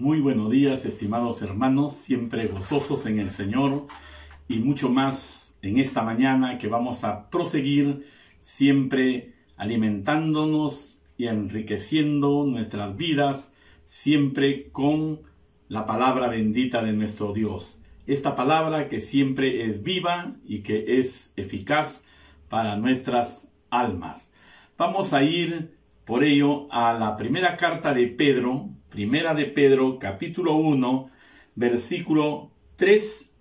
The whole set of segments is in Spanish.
Muy buenos días, estimados hermanos, siempre gozosos en el Señor y mucho más en esta mañana que vamos a proseguir siempre alimentándonos y enriqueciendo nuestras vidas siempre con la palabra bendita de nuestro Dios. Esta palabra que siempre es viva y que es eficaz para nuestras almas. Vamos a ir por ello a la primera carta de Pedro, capítulo 1, versículo 3,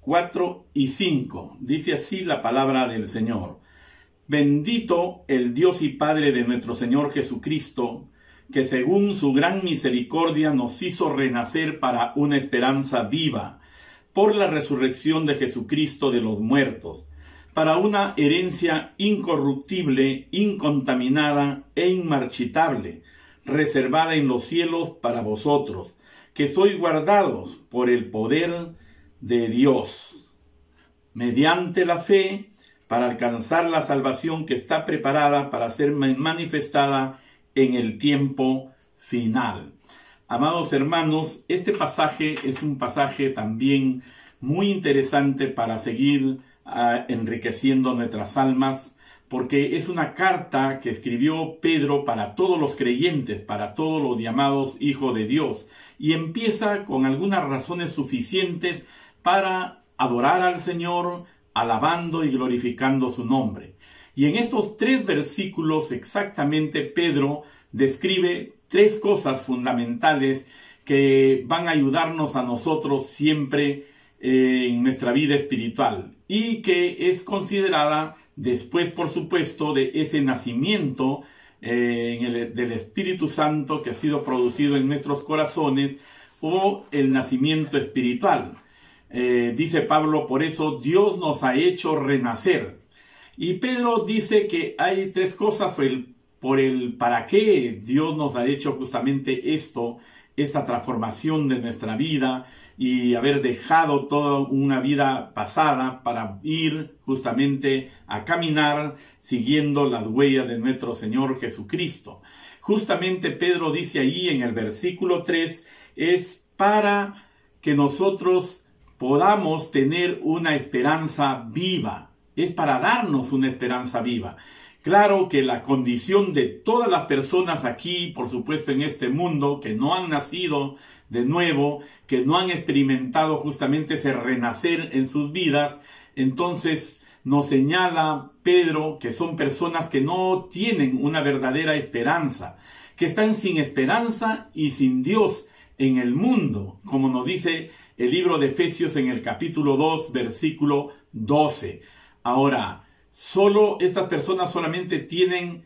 4 y 5. Dice así la palabra del Señor. Bendito el Dios y Padre de nuestro Señor Jesucristo, que según su gran misericordia nos hizo renacer para una esperanza viva, por la resurrección de Jesucristo de los muertos, para una herencia incorruptible, incontaminada e inmarchitable, reservada en los cielos para vosotros, que sois guardados por el poder de Dios, mediante la fe, para alcanzar la salvación que está preparada para ser manifestada en el tiempo final. Amados hermanos, este pasaje es un pasaje también muy interesante para seguir enriqueciendo nuestras almas, porque es una carta que escribió Pedro para todos los creyentes, para todos los llamados hijos de Dios, y empieza con algunas razones suficientes para adorar al Señor, alabando y glorificando su nombre. Y en estos 3 versículos exactamente Pedro describe 3 cosas fundamentales que van a ayudarnos a nosotros siempre en nuestra vida espiritual, y que es considerada después, por supuesto, de ese nacimiento del Espíritu Santo que ha sido producido en nuestros corazones, o el nacimiento espiritual. Dice Pablo, por eso Dios nos ha hecho renacer. Y Pedro dice que hay 3 cosas por el para qué Dios nos ha hecho justamente esta transformación de nuestra vida y haber dejado toda una vida pasada para ir justamente a caminar siguiendo las huellas de nuestro Señor Jesucristo. Justamente Pedro dice ahí en el versículo 3, es para que nosotros podamos tener una esperanza viva, es para darnos una esperanza viva. Claro que la condición de todas las personas aquí, por supuesto en este mundo, que no han nacido de nuevo, que no han experimentado justamente ese renacer en sus vidas, entonces nos señala Pedro que son personas que no tienen una verdadera esperanza, que están sin esperanza y sin Dios en el mundo, como nos dice el libro de Efesios en el capítulo 2, versículo 12. Ahora, estas personas solamente tienen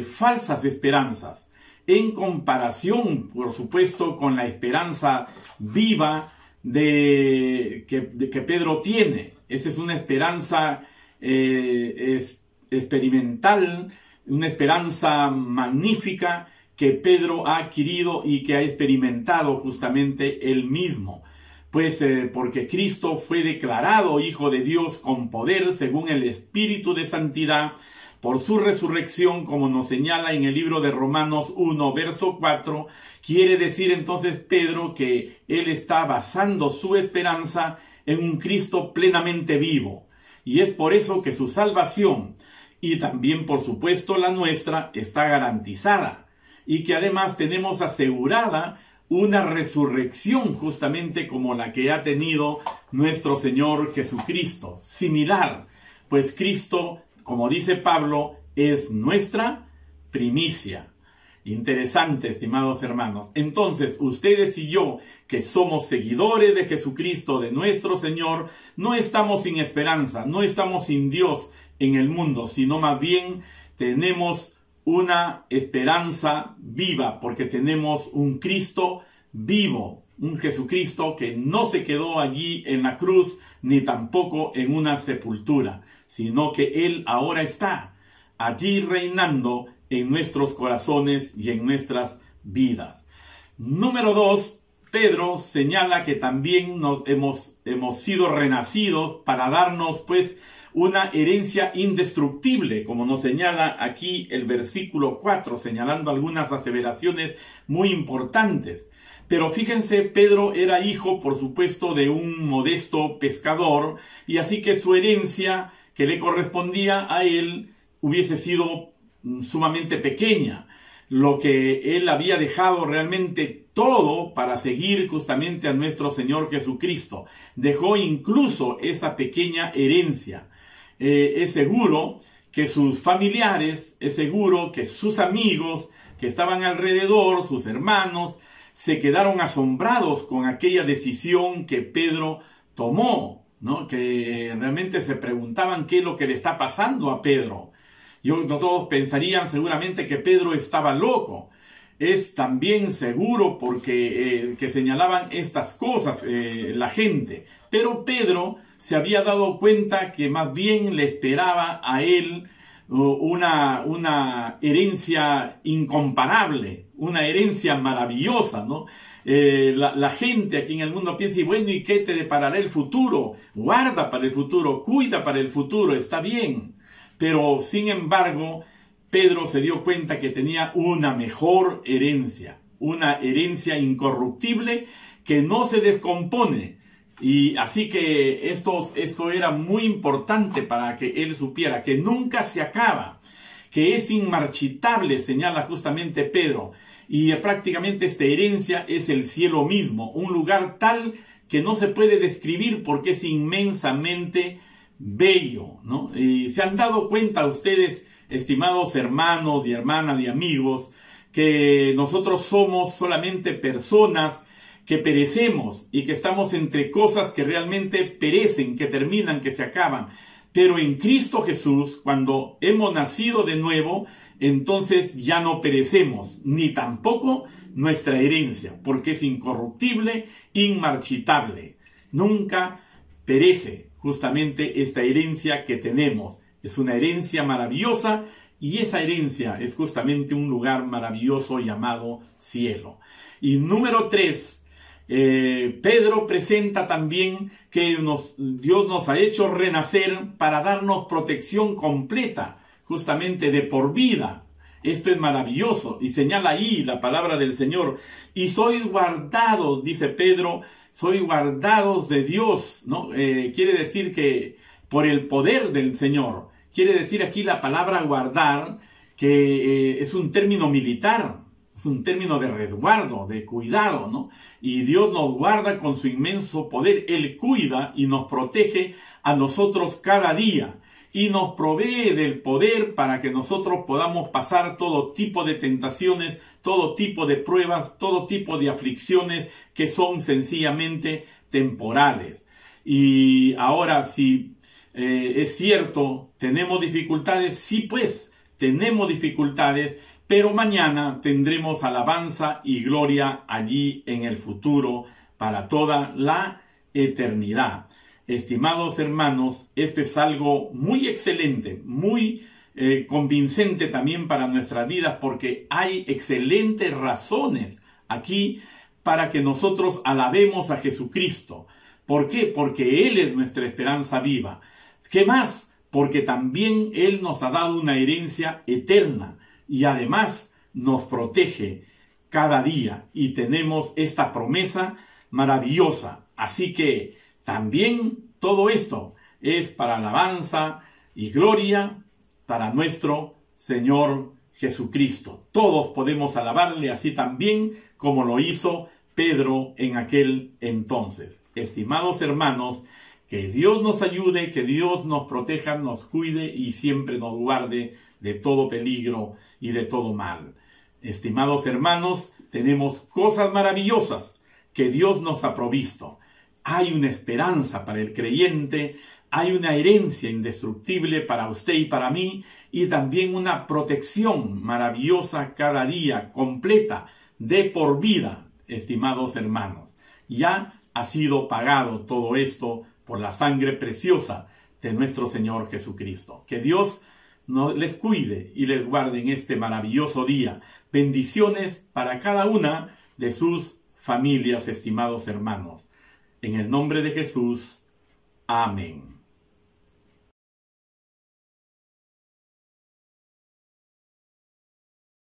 falsas esperanzas en comparación, por supuesto, con la esperanza viva que Pedro tiene. Esa es una esperanza experimental, una esperanza magnífica que Pedro ha adquirido y que ha experimentado justamente él mismo. Pues porque Cristo fue declarado Hijo de Dios con poder según el Espíritu de Santidad por su resurrección, como nos señala en el libro de Romanos 1, verso 4, quiere decir entonces Pedro que él está basando su esperanza en un Cristo plenamente vivo. Y es por eso que su salvación, y también por supuesto la nuestra, está garantizada. Y que además tenemos asegurada una resurrección justamente como la que ha tenido nuestro Señor Jesucristo, similar, pues Cristo, como dice Pablo, es nuestra primicia. Interesante, estimados hermanos. Entonces, ustedes y yo, que somos seguidores de Jesucristo, de nuestro Señor, no estamos sin esperanza, no estamos sin Dios en el mundo, sino más bien tenemos una esperanza viva, porque tenemos un Cristo vivo, un Jesucristo que no se quedó allí en la cruz, ni tampoco en una sepultura, sino que Él ahora está allí reinando en nuestros corazones y en nuestras vidas. Número 2, Pedro señala que también hemos sido renacidos para darnos pues una herencia indestructible, como nos señala aquí el versículo 4, señalando algunas aseveraciones muy importantes. Pero fíjense, Pedro era hijo, por supuesto, de un modesto pescador, y así que su herencia que le correspondía a él hubiese sido sumamente pequeña. Lo que él había dejado realmente todo para seguir justamente a nuestro Señor Jesucristo. Dejó incluso esa pequeña herencia. Es seguro que sus familiares, es seguro que sus amigos que estaban alrededor, sus hermanos, se quedaron asombrados con aquella decisión que Pedro tomó, ¿no? Que realmente se preguntaban qué es lo que le está pasando a Pedro. Todos pensarían seguramente que Pedro estaba loco. Es también seguro porque que señalaban estas cosas la gente. Pero Pedro se había dado cuenta que más bien le esperaba a él una herencia incomparable, una herencia maravillosa, ¿no? La gente aquí en el mundo piensa, y bueno, ¿y qué te deparará el futuro? Guarda para el futuro, cuida para el futuro, está bien. Pero, sin embargo, Pedro se dio cuenta que tenía una mejor herencia, una herencia incorruptible que no se descompone. Y así que esto era muy importante para que él supiera que nunca se acaba, que es inmarchitable, señala justamente Pedro. Y prácticamente esta herencia es el cielo mismo, un lugar tal que no se puede describir porque es inmensamente bello, ¿no? Y se han dado cuenta ustedes, estimados hermanos y hermanas y amigos, que nosotros somos solamente personas que perecemos y que estamos entre cosas que realmente perecen, que terminan, que se acaban. Pero en Cristo Jesús, cuando hemos nacido de nuevo, entonces ya no perecemos, ni tampoco nuestra herencia, porque es incorruptible, inmarchitable. Nunca perece justamente esta herencia que tenemos. Es una herencia maravillosa y esa herencia es justamente un lugar maravilloso llamado cielo. Y número 3, Pedro presenta también que Dios nos ha hecho renacer para darnos protección completa, justamente de por vida. Esto es maravilloso y señala ahí la palabra del Señor. Y sois guardados, dice Pedro, sois guardados de Dios, ¿no? Quiere decir que por el poder del Señor. Quiere decir aquí la palabra guardar, que es un término militar. Es un término de resguardo, de cuidado, ¿no? Y Dios nos guarda con su inmenso poder. Él cuida y nos protege a nosotros cada día. Y nos provee del poder para que nosotros podamos pasar todo tipo de tentaciones, todo tipo de pruebas, todo tipo de aflicciones que son sencillamente temporales. Y ahora, si es cierto, tenemos dificultades, sí pues, tenemos dificultades, pero mañana tendremos alabanza y gloria allí en el futuro para toda la eternidad. Estimados hermanos, esto es algo muy excelente, muy convincente también para nuestras vidas, porque hay excelentes razones aquí para que nosotros alabemos a Jesucristo. ¿Por qué? Porque Él es nuestra esperanza viva. ¿Qué más? Porque también Él nos ha dado una herencia eterna. Y además nos protege cada día y tenemos esta promesa maravillosa. Así que también todo esto es para alabanza y gloria para nuestro Señor Jesucristo. Todos podemos alabarle así también como lo hizo Pedro en aquel entonces. Estimados hermanos, que Dios nos ayude, que Dios nos proteja, nos cuide y siempre nos guarde de todo peligro y de todo mal. Estimados hermanos, tenemos cosas maravillosas que Dios nos ha provisto. Hay una esperanza para el creyente, hay una herencia indestructible para usted y para mí, y también una protección maravillosa cada día, completa, de por vida, estimados hermanos. Ya ha sido pagado todo esto por la sangre preciosa de nuestro Señor Jesucristo. Que Dios les cuide y les guarde en este maravilloso día. Bendiciones para cada una de sus familias, estimados hermanos. En el nombre de Jesús. Amén.